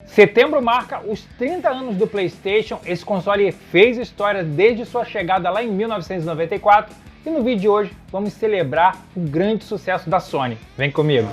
Setembro marca os 30 anos do PlayStation. Esse console fez história desde sua chegada lá em 1994 e no vídeo de hoje vamos celebrar o grande sucesso da Sony. Vem comigo!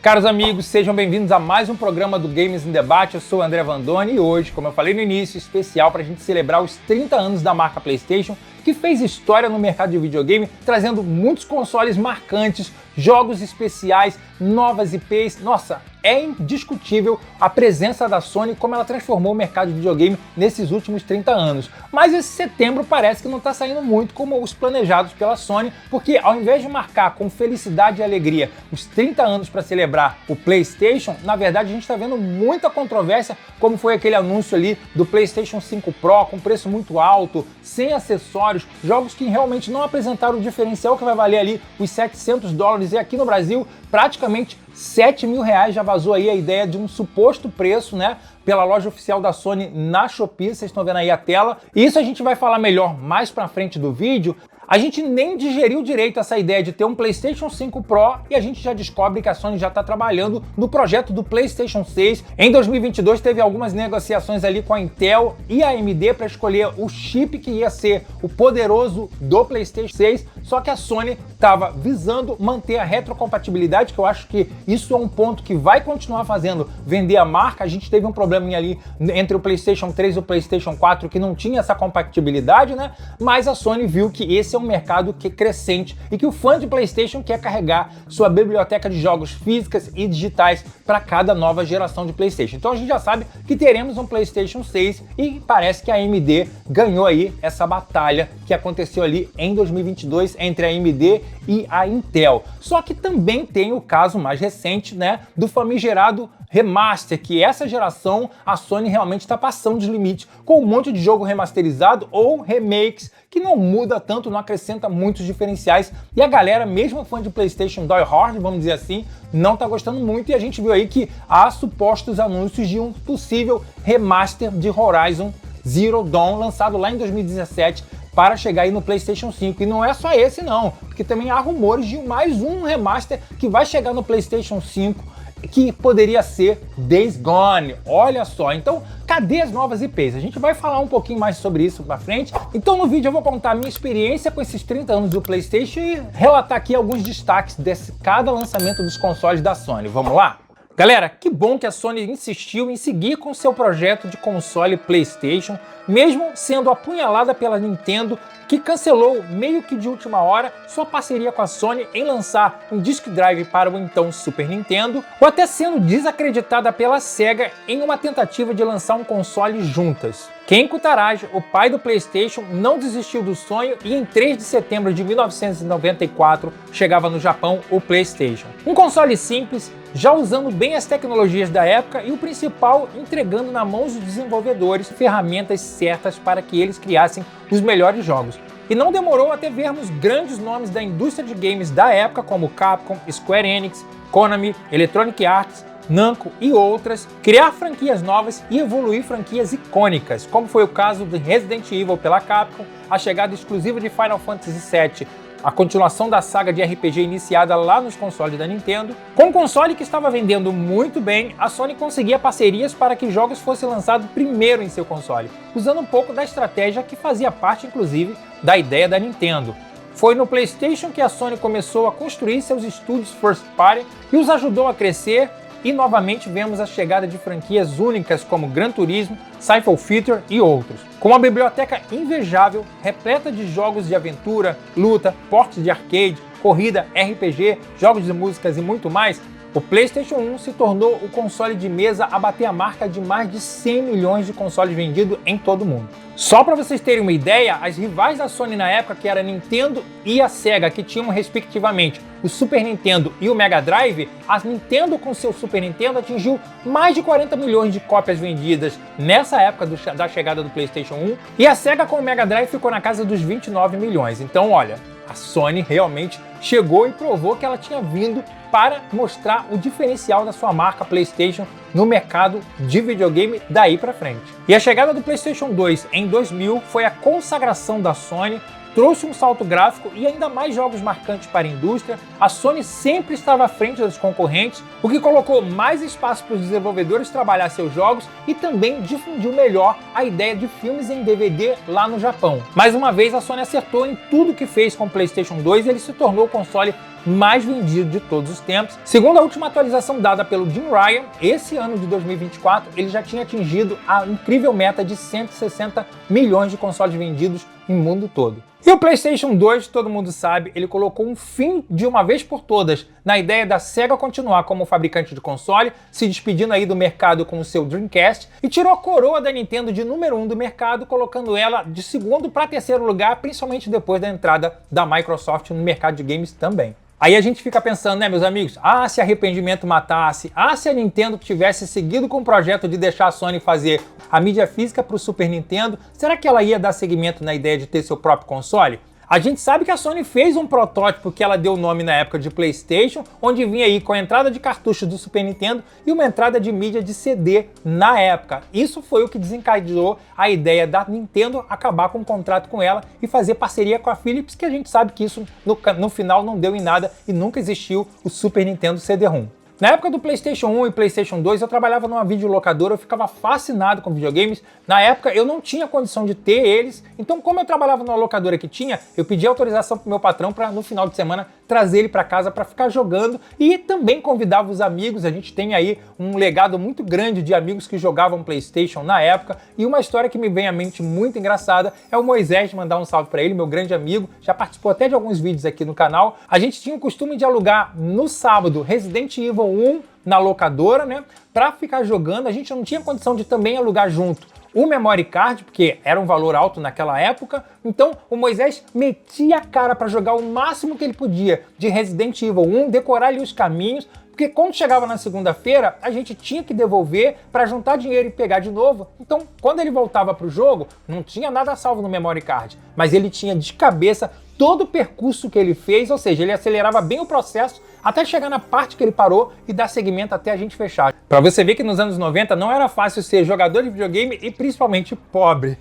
Caros amigos, sejam bem-vindos a mais um programa do Games em Debate. Eu sou o André Vandoni e hoje, como eu falei no início, especial para a gente celebrar os 30 anos da marca PlayStation, que fez história no mercado de videogame, trazendo muitos consoles marcantes, jogos especiais, novas IPs. Nossa, é indiscutível a presença da Sony, como ela transformou o mercado de videogame nesses últimos 30 anos. Mas esse setembro parece que não está saindo muito como os planejados pela Sony, porque ao invés de marcar com felicidade e alegria os 30 anos para celebrar o PlayStation, na verdade a gente está vendo muita controvérsia, como foi aquele anúncio ali do PlayStation 5 Pro com preço muito alto, sem acessórios, jogos que realmente não apresentaram o diferencial que vai valer ali os $700, e aqui no Brasil praticamente R$7.000 já vazou aí a ideia de um suposto preço, né, pela loja oficial da Sony na Shopee. Vocês estão vendo aí a tela. E isso a gente vai falar melhor mais pra frente do vídeo. A gente nem digeriu direito essa ideia de ter um PlayStation 5 Pro e a gente já descobre que a Sony já está trabalhando no projeto do PlayStation 6. Em 2022 teve algumas negociações ali com a Intel e a AMD para escolher o chip que ia ser o poderoso do PlayStation 6, só que a Sony estava visando manter a retrocompatibilidade, que eu acho que isso é um ponto que vai continuar fazendo vender a marca. A gente teve um probleminha ali entre o PlayStation 3 e o PlayStation 4 que não tinha essa compatibilidade, né? Mas a Sony viu que esse é um mercado que é crescente e que o fã de PlayStation quer carregar sua biblioteca de jogos físicas e digitais para cada nova geração de PlayStation. Então a gente já sabe que teremos um PlayStation 6 e parece que a AMD ganhou aí essa batalha que aconteceu ali em 2022 entre a AMD e a Intel. Só que também tem o caso mais recente, né, do famigerado remaster, que essa geração a Sony realmente está passando de limite com um monte de jogo remasterizado ou remakes que não muda tanto, não acrescenta muitos diferenciais, e a galera, mesmo fã de PlayStation die hard, vamos dizer assim, não tá gostando muito, e a gente viu aí que há supostos anúncios de um possível remaster de Horizon Zero Dawn, lançado lá em 2017, para chegar aí no PlayStation 5. E não é só esse não, porque também há rumores de mais um remaster que vai chegar no PlayStation 5, que poderia ser Days Gone. Olha só, então cadê as novas IPs? A gente vai falar um pouquinho mais sobre isso pra frente. Então no vídeo eu vou contar a minha experiência com esses 30 anos do PlayStation e relatar aqui alguns destaques desse cada lançamento dos consoles da Sony. Vamos lá? Galera, que bom que a Sony insistiu em seguir com seu projeto de console PlayStation, mesmo sendo apunhalada pela Nintendo, que cancelou meio que de última hora sua parceria com a Sony em lançar um disc drive para o então Super Nintendo, ou até sendo desacreditada pela Sega em uma tentativa de lançar um console juntas. Ken Kutaragi, o pai do PlayStation, não desistiu do sonho e em 3 de setembro de 1994 chegava no Japão o PlayStation. Um console simples, já usando bem as tecnologias da época e o principal, entregando na mão dos desenvolvedores ferramentas certas para que eles criassem os melhores jogos. E não demorou até vermos grandes nomes da indústria de games da época como Capcom, Square Enix, Konami, Electronic Arts, Namco e outras, criar franquias novas e evoluir franquias icônicas, como foi o caso de Resident Evil pela Capcom, a chegada exclusiva de Final Fantasy VII, a continuação da saga de RPG iniciada lá nos consoles da Nintendo. Com o console que estava vendendo muito bem, a Sony conseguia parcerias para que jogos fossem lançados primeiro em seu console, usando um pouco da estratégia que fazia parte, inclusive, da ideia da Nintendo. Foi no PlayStation que a Sony começou a construir seus estúdios first party e os ajudou a crescer, e novamente vemos a chegada de franquias únicas como Gran Turismo, Siphon Filter e outros. Com uma biblioteca invejável, repleta de jogos de aventura, luta, portes de arcade, corrida, RPG, jogos de músicas e muito mais, o PlayStation 1 se tornou o console de mesa a bater a marca de mais de 100 milhões de consoles vendidos em todo o mundo. Só para vocês terem uma ideia, as rivais da Sony na época, que era a Nintendo e a Sega, que tinham respectivamente o Super Nintendo e o Mega Drive, a Nintendo com seu Super Nintendo atingiu mais de 40 milhões de cópias vendidas nessa época da chegada do PlayStation 1, e a Sega com o Mega Drive ficou na casa dos 29 milhões. Então, olha, a Sony realmente chegou e provou que ela tinha vindo para mostrar o diferencial da sua marca PlayStation no mercado de videogame daí para frente. E a chegada do PlayStation 2 em 2000 foi a consagração da Sony, trouxe um salto gráfico e ainda mais jogos marcantes para a indústria. A Sony sempre estava à frente dos concorrentes, o que colocou mais espaço para os desenvolvedores trabalhar seus jogos e também difundiu melhor a ideia de filmes em DVD lá no Japão. Mais uma vez, a Sony acertou em tudo que fez com o PlayStation 2 e ele se tornou o console mais vendido de todos os tempos. Segundo a última atualização dada pelo Jim Ryan, esse ano de 2024, ele já tinha atingido a incrível meta de 160 milhões de consoles vendidos no mundo todo. E o PlayStation 2, todo mundo sabe, ele colocou um fim de uma vez por todas na ideia da Sega continuar como fabricante de console, se despedindo aí do mercado com o seu Dreamcast, e tirou a coroa da Nintendo de número 1 do mercado, colocando ela de segundo para terceiro lugar, principalmente depois da entrada da Microsoft no mercado de games também. Aí a gente fica pensando, né, meus amigos? Se arrependimento matasse, se a Nintendo tivesse seguido com o projeto de deixar a Sony fazer a mídia física para o Super Nintendo, será que ela ia dar seguimento na ideia de ter seu próprio console? A gente sabe que a Sony fez um protótipo que ela deu o nome na época de PlayStation, onde vinha aí com a entrada de cartucho do Super Nintendo e uma entrada de mídia de CD na época. Isso foi o que desencadeou a ideia da Nintendo acabar com o contrato com ela e fazer parceria com a Philips, que a gente sabe que isso no final não deu em nada e nunca existiu o Super Nintendo CD-ROM. Na época do PlayStation 1 e PlayStation 2, eu trabalhava numa videolocadora, eu ficava fascinado com videogames. Na época, eu não tinha condição de ter eles, então como eu trabalhava numa locadora que tinha, eu pedi autorização pro meu patrão para no final de semana trazer ele para casa para ficar jogando e também convidava os amigos. A gente tem aí um legado muito grande de amigos que jogavam PlayStation na época, e uma história que me vem à mente muito engraçada é o Moisés, mandar um salve para ele, meu grande amigo, já participou até de alguns vídeos aqui no canal. A gente tinha o costume de alugar no sábado Resident Evil 1 na locadora, né, para ficar jogando. A gente não tinha condição de também alugar junto o memory card, porque era um valor alto naquela época, então o Moisés metia a cara para jogar o máximo que ele podia de Resident Evil 1, decorar ali os caminhos, porque quando chegava na segunda-feira, a gente tinha que devolver para juntar dinheiro e pegar de novo. Então, quando ele voltava para o jogo, não tinha nada salvo no memory card, mas ele tinha de cabeça todo o percurso que ele fez, ou seja, ele acelerava bem o processo até chegar na parte que ele parou e dar seguimento até a gente fechar. Para você ver que nos anos 90 não era fácil ser jogador de videogame e principalmente pobre.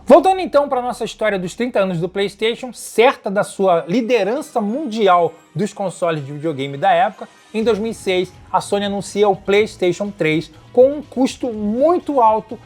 Voltando então para a nossa história dos 30 anos do PlayStation, certa da sua liderança mundial dos consoles de videogame da época, em 2006 a Sony anuncia o PlayStation 3 com um custo muito alto,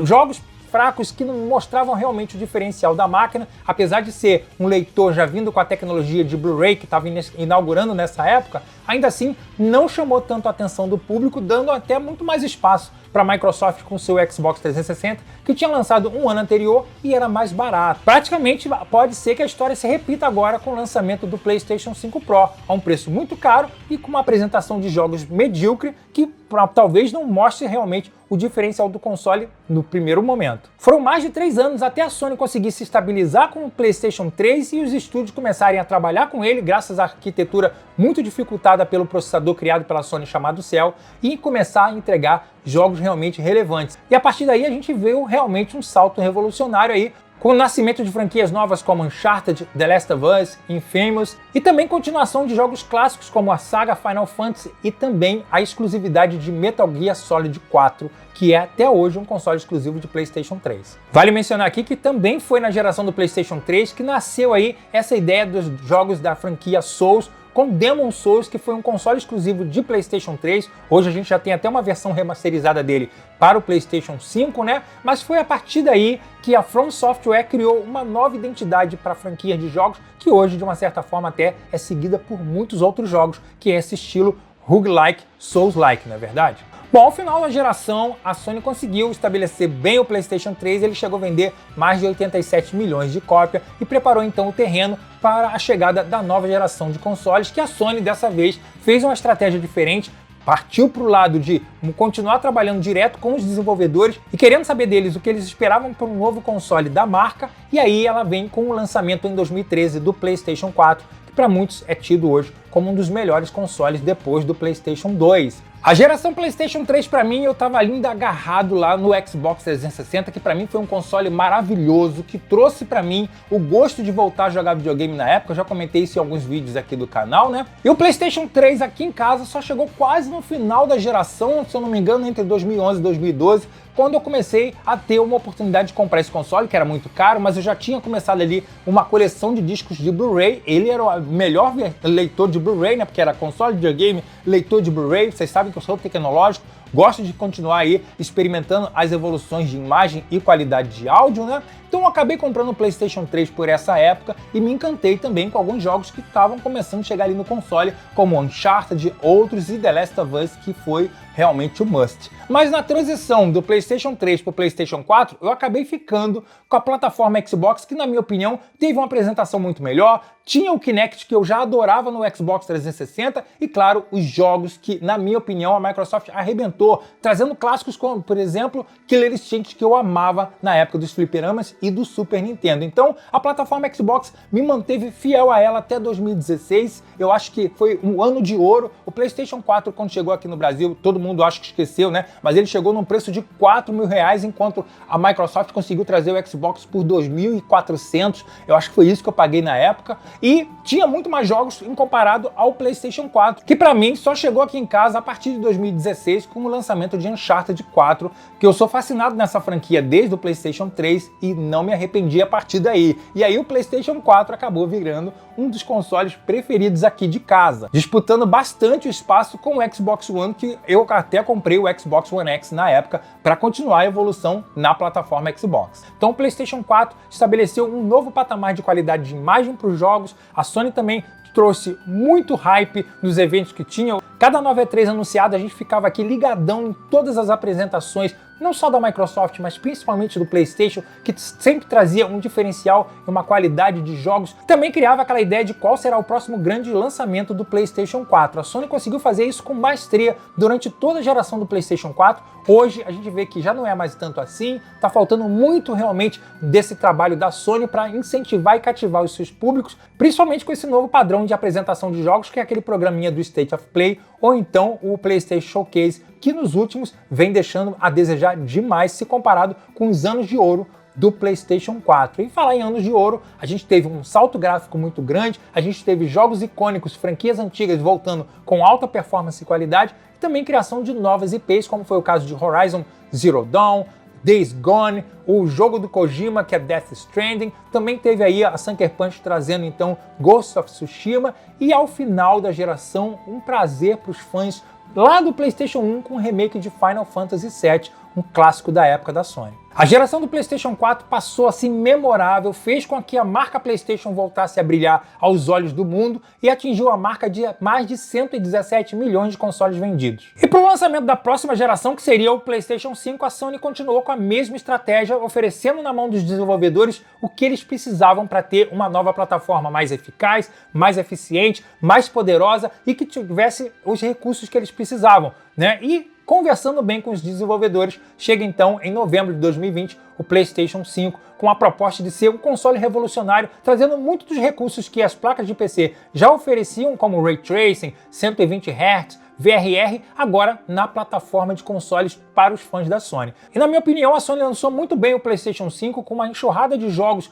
jogos fracos que não mostravam realmente o diferencial da máquina, apesar de ser um leitor já vindo com a tecnologia de Blu-ray que estava inaugurando nessa época, ainda assim não chamou tanto a atenção do público, dando até muito mais espaço para a Microsoft com seu Xbox 360, que tinha lançado um ano anterior e era mais barato. Praticamente pode ser que a história se repita agora com o lançamento do PlayStation 5 Pro, a um preço muito caro e com uma apresentação de jogos medíocre que talvez não mostre realmente o diferencial do console no primeiro momento. Foram mais de 3 anos até a Sony conseguir se estabilizar com o PlayStation 3 e os estúdios começarem a trabalhar com ele graças à arquitetura muito dificultada pelo processador criado pela Sony chamado Cell e começar a entregar jogos realmente relevantes. E a partir daí a gente viu realmente um salto revolucionário aí, com o nascimento de franquias novas como Uncharted, The Last of Us, Infamous, e também continuação de jogos clássicos como a saga Final Fantasy e também a exclusividade de Metal Gear Solid 4, que é até hoje um console exclusivo de PlayStation 3. Vale mencionar aqui que também foi na geração do PlayStation 3 que nasceu aí essa ideia dos jogos da franquia Souls, com Demon's Souls, que foi um console exclusivo de PlayStation 3. Hoje a gente já tem até uma versão remasterizada dele para o PlayStation 5, né? Mas foi a partir daí que a From Software criou uma nova identidade para a franquia de jogos, que hoje, de uma certa forma, até é seguida por muitos outros jogos, que é esse estilo roguelike, Souls-like, não é verdade? Bom, ao final da geração, a Sony conseguiu estabelecer bem o PlayStation 3, ele chegou a vender mais de 87 milhões de cópias e preparou então o terreno para a chegada da nova geração de consoles, que a Sony dessa vez fez uma estratégia diferente, partiu para o lado de continuar trabalhando direto com os desenvolvedores e querendo saber deles o que eles esperavam para um novo console da marca, e aí ela vem com o lançamento em 2013 do PlayStation 4, que para muitos é tido hoje como um dos melhores consoles depois do PlayStation 2. A geração PlayStation 3 para mim, eu tava ainda agarrado lá no Xbox 360, que para mim foi um console maravilhoso, que trouxe para mim o gosto de voltar a jogar videogame na época. Eu já comentei isso em alguns vídeos aqui do canal, né? E o PlayStation 3 aqui em casa só chegou quase no final da geração, se eu não me engano, entre 2011 e 2012, quando eu comecei a ter uma oportunidade de comprar esse console, que era muito caro, mas eu já tinha começado ali uma coleção de discos de Blu-ray. Ele era o melhor leitor de Blu-ray, né? Porque era console de videogame, leitor de Blu-ray. Vocês sabem que eu sou tecnológico, gosto de continuar aí experimentando as evoluções de imagem e qualidade de áudio, né? Então eu acabei comprando o PlayStation 3 por essa época e me encantei também com alguns jogos que estavam começando a chegar ali no console, como Uncharted, outros e The Last of Us, que foi realmente o must. Mas na transição do PlayStation 3 para o PlayStation 4, eu acabei ficando com a plataforma Xbox, que na minha opinião teve uma apresentação muito melhor, tinha o Kinect que eu já adorava no Xbox 360 e, claro, os jogos que, na minha opinião, a Microsoft arrebentou, trazendo clássicos como, por exemplo, Killer Instinct, que eu amava na época dos fliperamas e do Super Nintendo. Então, a plataforma Xbox me manteve fiel a ela até 2016. Eu acho que foi um ano de ouro. O PlayStation 4, quando chegou aqui no Brasil, todo mundo acho que esqueceu, né? Mas ele chegou num preço de R$4.000, enquanto a Microsoft conseguiu trazer o Xbox por R$2.400. Eu acho que foi isso que eu paguei na época. E tinha muito mais jogos em comparado ao PlayStation 4, que para mim só chegou aqui em casa a partir de 2016 com o lançamento de Uncharted 4, que eu sou fascinado nessa franquia desde o PlayStation 3 e não me arrependi a partir daí. E aí o PlayStation 4 acabou virando um dos consoles preferidos aqui de casa, disputando bastante o espaço com o Xbox One, que eu até comprei o Xbox One X na época para continuar a evolução na plataforma Xbox. Então o PlayStation 4 estabeleceu um novo patamar de qualidade de imagem para os jogos. A Sony também trouxe muito hype nos eventos que tinham. Cada nova E3 anunciada, a gente ficava aqui ligadão em todas as apresentações, não só da Microsoft, mas principalmente do PlayStation, que sempre trazia um diferencial e uma qualidade de jogos. Também criava aquela ideia de qual será o próximo grande lançamento do PlayStation 4. A Sony conseguiu fazer isso com maestria durante toda a geração do PlayStation 4. Hoje a gente vê que já não é mais tanto assim, tá faltando muito realmente desse trabalho da Sony para incentivar e cativar os seus públicos, principalmente com esse novo padrão de apresentação de jogos, que é aquele programinha do State of Play, ou então o PlayStation Showcase, que nos últimos vem deixando a desejar demais se comparado com os anos de ouro do PlayStation 4. E falar em anos de ouro, a gente teve um salto gráfico muito grande, a gente teve jogos icônicos, franquias antigas voltando com alta performance e qualidade, e também criação de novas IPs, como foi o caso de Horizon Zero Dawn, Days Gone, o jogo do Kojima, que é Death Stranding, também teve aí a Sucker Punch trazendo então Ghost of Tsushima, e ao final da geração, um prazer para os fãs lá do PlayStation 1 com o remake de Final Fantasy VII, um clássico da época da Sony. A geração do PlayStation 4 passou assim memorável, fez com que a marca PlayStation voltasse a brilhar aos olhos do mundo e atingiu a marca de mais de 117 milhões de consoles vendidos. E para o lançamento da próxima geração, que seria o PlayStation 5, a Sony continuou com a mesma estratégia, oferecendo na mão dos desenvolvedores o que eles precisavam para ter uma nova plataforma mais eficaz, mais eficiente, mais poderosa e que tivesse os recursos que eles precisavam, né? E conversando bem com os desenvolvedores, chega então em novembro de 2020 o PlayStation 5 com a proposta de ser um console revolucionário, trazendo muitos dos recursos que as placas de PC já ofereciam, como Ray Tracing, 120 Hz, VRR, agora na plataforma de consoles para os fãs da Sony. E na minha opinião, a Sony lançou muito bem o PlayStation 5 com uma enxurrada de jogos,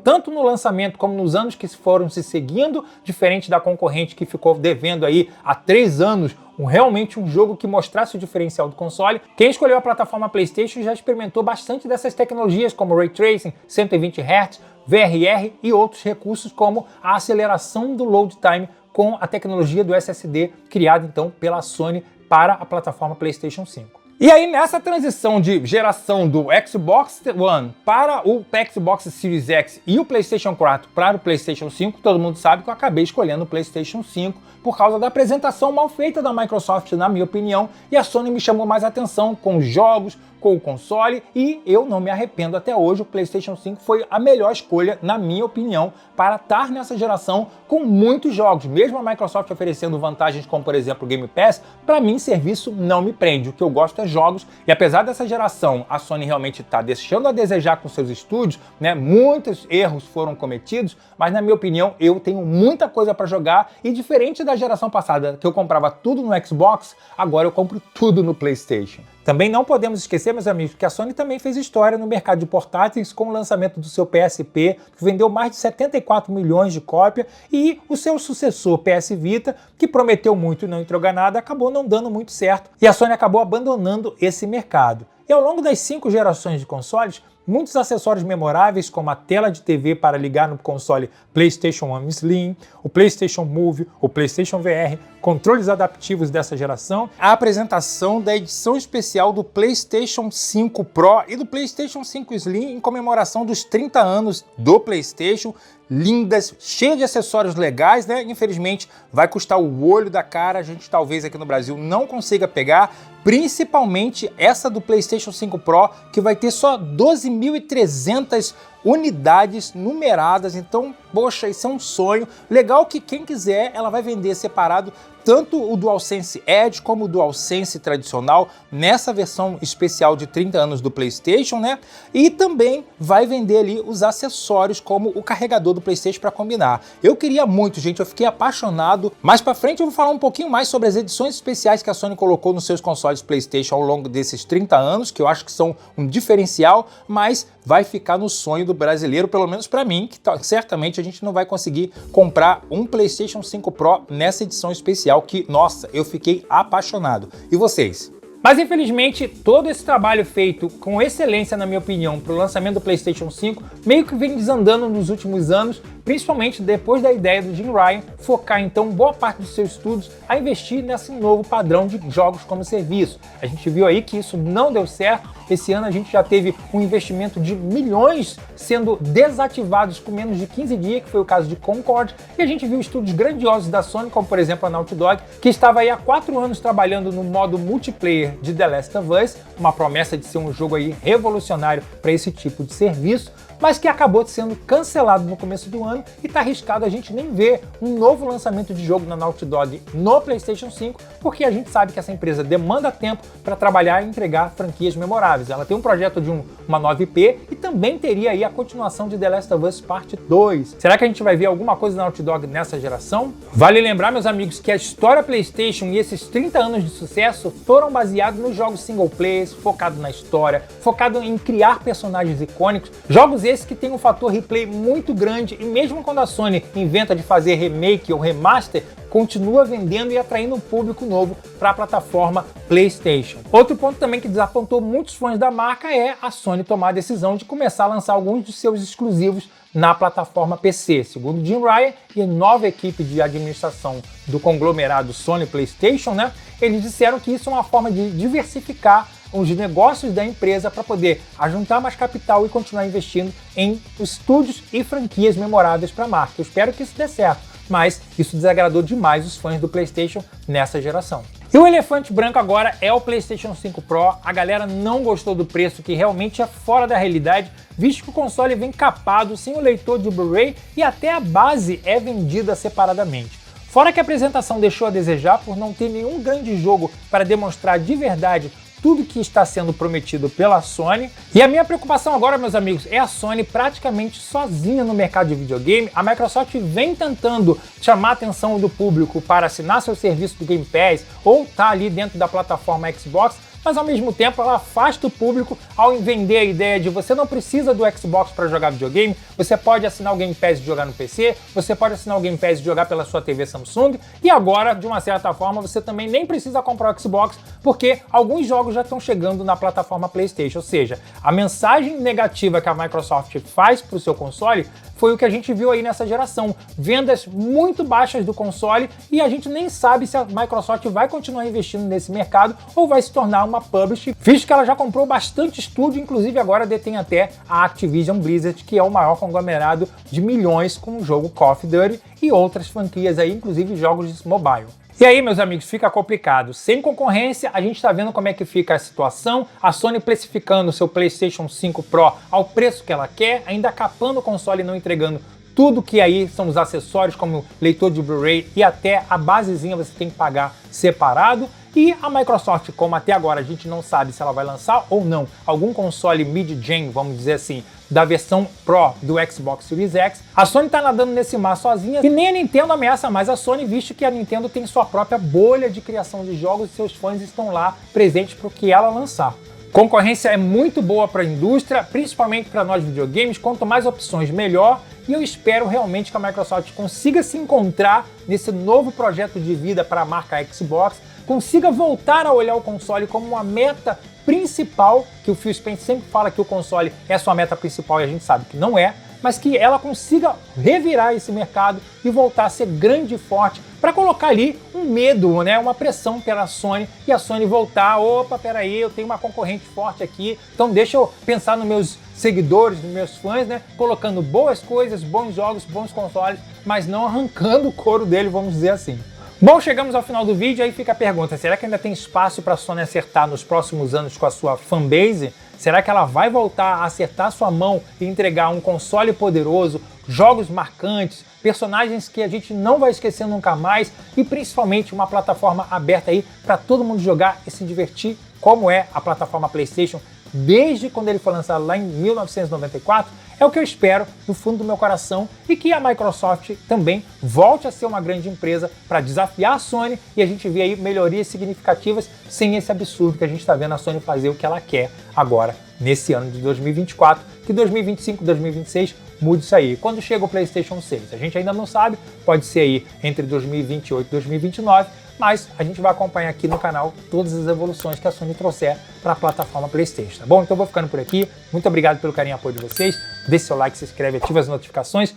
tanto no lançamento como nos anos que foram se seguindo, diferente da concorrente que ficou devendo aí há 3 anos realmente um jogo que mostrasse o diferencial do console. Quem escolheu a plataforma PlayStation já experimentou bastante dessas tecnologias como Ray Tracing, 120 Hz, VRR e outros recursos como a aceleração do load time com a tecnologia do SSD criada então pela Sony para a plataforma PlayStation 5. E aí, nessa transição de geração do Xbox One para o Xbox Series X e o PlayStation 4 para o PlayStation 5, todo mundo sabe que eu acabei escolhendo o PlayStation 5 por causa da apresentação mal feita da Microsoft, na minha opinião, e a Sony me chamou mais atenção com os jogos, com o console, e eu não me arrependo até hoje. O PlayStation 5 foi a melhor escolha, na minha opinião, para estar nessa geração com muitos jogos. Mesmo a Microsoft oferecendo vantagens como, por exemplo, o Game Pass, para mim, serviço não me prende. O que eu gosto é jogos, e apesar dessa geração a Sony realmente está deixando a desejar com seus estúdios, né? Muitos erros foram cometidos, mas na minha opinião, eu tenho muita coisa para jogar, e diferente da geração passada, que eu comprava tudo no Xbox, agora eu compro tudo no PlayStation. Também não podemos esquecer, meus amigos, que a Sony também fez história no mercado de portáteis com o lançamento do seu PSP, que vendeu mais de 74 milhões de cópias, e o seu sucessor PS Vita, que prometeu muito e não entregou nada, acabou não dando muito certo, e a Sony acabou abandonando esse mercado. E ao longo das 5 gerações de consoles, muitos acessórios memoráveis, como a tela de TV para ligar no console PlayStation 1 Slim, o PlayStation Move, o PlayStation VR, controles adaptivos dessa geração, a apresentação da edição especial do PlayStation 5 Pro e do PlayStation 5 Slim em comemoração dos 30 anos do PlayStation, lindas, cheias de acessórios legais, né? Infelizmente vai custar o olho da cara, a gente talvez aqui no Brasil não consiga pegar, principalmente essa do PlayStation 5 Pro, que vai ter só 12.300 unidades numeradas. Então, poxa, isso é um sonho. Legal que quem quiser, ela vai vender separado tanto o DualSense Edge como o DualSense tradicional nessa versão especial de 30 anos do PlayStation, né? E também vai vender ali os acessórios como o carregador do PlayStation para combinar. Eu queria muito, gente, eu fiquei apaixonado. Mais para frente eu vou falar um pouquinho mais sobre as edições especiais que a Sony colocou nos seus consoles PlayStation ao longo desses 30 anos, que eu acho que são um diferencial, mas vai ficar no sonho do brasileiro, pelo menos para mim, que certamente a gente não vai conseguir comprar um PlayStation 5 Pro nessa edição especial que, nossa, eu fiquei apaixonado. E vocês? Mas infelizmente todo esse trabalho feito com excelência, na minha opinião, para o lançamento do PlayStation 5 meio que vem desandando nos últimos anos, principalmente depois da ideia do Jim Ryan focar então boa parte dos seus estudos a investir nesse novo padrão de jogos como serviço. A gente viu aí que isso não deu certo. Esse ano a gente já teve um investimento de milhões sendo desativados com menos de 15 dias, que foi o caso de Concord, e a gente viu estúdios grandiosos da Sony, como por exemplo a Naughty Dog, que estava aí há 4 anos trabalhando no modo multiplayer de The Last of Us, uma promessa de ser um jogo aí revolucionário para esse tipo de serviço, mas que acabou sendo cancelado no começo do ano e está arriscado a gente nem ver um novo lançamento de jogo na Naughty Dog no PlayStation 5, porque a gente sabe que essa empresa demanda tempo para trabalhar e entregar franquias memoráveis. Ela tem um projeto de uma nova IP e também teria aí a continuação de The Last of Us Parte 2. Será que a gente vai ver alguma coisa da Naughty Dog nessa geração? Vale lembrar, meus amigos, que a história PlayStation e esses 30 anos de sucesso foram baseados nos jogos single players, focado na história, focado em criar personagens icônicos, jogos esses que tem um fator replay muito grande, e mesmo quando a Sony inventa de fazer remake ou remaster, continua vendendo e atraindo um público novo para a plataforma PlayStation. Outro ponto também que desapontou muitos fãs da marca é a Sony tomar a decisão de começar a lançar alguns de seus exclusivos na plataforma PC. Segundo Jim Ryan e a nova equipe de administração do conglomerado Sony PlayStation, né, eles disseram que isso é uma forma de diversificar os negócios da empresa para poder ajuntar mais capital e continuar investindo em estúdios e franquias memoráveis para a marca. Eu espero que isso dê certo, mas isso desagradou demais os fãs do PlayStation nessa geração. E o elefante branco agora é o PlayStation 5 Pro. A galera não gostou do preço, que realmente é fora da realidade, visto que o console vem capado, sem o leitor de Blu-ray, e até a base é vendida separadamente. Fora que a apresentação deixou a desejar por não ter nenhum grande jogo para demonstrar de verdade tudo que está sendo prometido pela Sony. E a minha preocupação agora, meus amigos, é a Sony praticamente sozinha no mercado de videogame. A Microsoft vem tentando chamar a atenção do público para assinar seu serviço do Game Pass ou tá ali dentro da plataforma Xbox, mas ao mesmo tempo ela afasta o público ao vender a ideia de você não precisa do Xbox para jogar videogame, você pode assinar o Game Pass e jogar no PC, você pode assinar o Game Pass e jogar pela sua TV Samsung, e agora, de uma certa forma, você também nem precisa comprar o Xbox, porque alguns jogos já estão chegando na plataforma PlayStation. Ou seja, a mensagem negativa que a Microsoft faz para o seu console foi o que a gente viu aí nessa geração. Vendas muito baixas do console e a gente nem sabe se a Microsoft vai continuar investindo nesse mercado ou vai se tornar uma publisher, visto que ela já comprou bastante estúdio, inclusive agora detém até a Activision Blizzard, que é o maior conglomerado de milhões com o jogo Call of Duty e outras franquias aí, inclusive jogos de mobile. E aí, meus amigos, fica complicado. Sem concorrência, a gente está vendo como é que fica a situação. A Sony precificando o seu PlayStation 5 Pro ao preço que ela quer, ainda capando o console e não entregando tudo que aí são os acessórios, como leitor de Blu-ray e até a basezinha você tem que pagar separado. E a Microsoft, como até agora a gente não sabe se ela vai lançar ou não algum console mid-gen, vamos dizer assim, da versão Pro do Xbox Series X, a Sony tá nadando nesse mar sozinha e nem a Nintendo ameaça mais a Sony, visto que a Nintendo tem sua própria bolha de criação de jogos e seus fãs estão lá presentes para o que ela lançar. Concorrência é muito boa para a indústria, principalmente para nós videogames, quanto mais opções melhor, e eu espero realmente que a Microsoft consiga se encontrar nesse novo projeto de vida para a marca Xbox, consiga voltar a olhar o console como uma meta principal, que o Phil Spencer sempre fala que o console é sua meta principal e a gente sabe que não é, mas que ela consiga revirar esse mercado e voltar a ser grande e forte para colocar ali um medo, né, uma pressão pela Sony e a Sony voltar, opa, peraí, eu tenho uma concorrente forte aqui, então deixa eu pensar nos meus seguidores, nos meus fãs, né, colocando boas coisas, bons jogos, bons consoles, mas não arrancando o couro dele, vamos dizer assim. Bom, chegamos ao final do vídeo, aí fica a pergunta, será que ainda tem espaço para a Sony acertar nos próximos anos com a sua fanbase? Será que ela vai voltar a acertar sua mão e entregar um console poderoso, jogos marcantes, personagens que a gente não vai esquecer nunca mais e principalmente uma plataforma aberta aí para todo mundo jogar e se divertir, como é a plataforma PlayStation desde quando ele foi lançado lá em 1994? É o que eu espero do fundo do meu coração e que a Microsoft também volte a ser uma grande empresa para desafiar a Sony e a gente vê aí melhorias significativas sem esse absurdo que a gente está vendo a Sony fazer o que ela quer agora nesse ano de 2024, que 2025, 2026 mude isso aí. Quando chega o PlayStation 6? A gente ainda não sabe, pode ser aí entre 2028 e 2029, mas a gente vai acompanhar aqui no canal todas as evoluções que a Sony trouxer para a plataforma PlayStation, tá bom? Então eu vou ficando por aqui, muito obrigado pelo carinho e apoio de vocês, deixe seu like, se inscreve, ativa as notificações,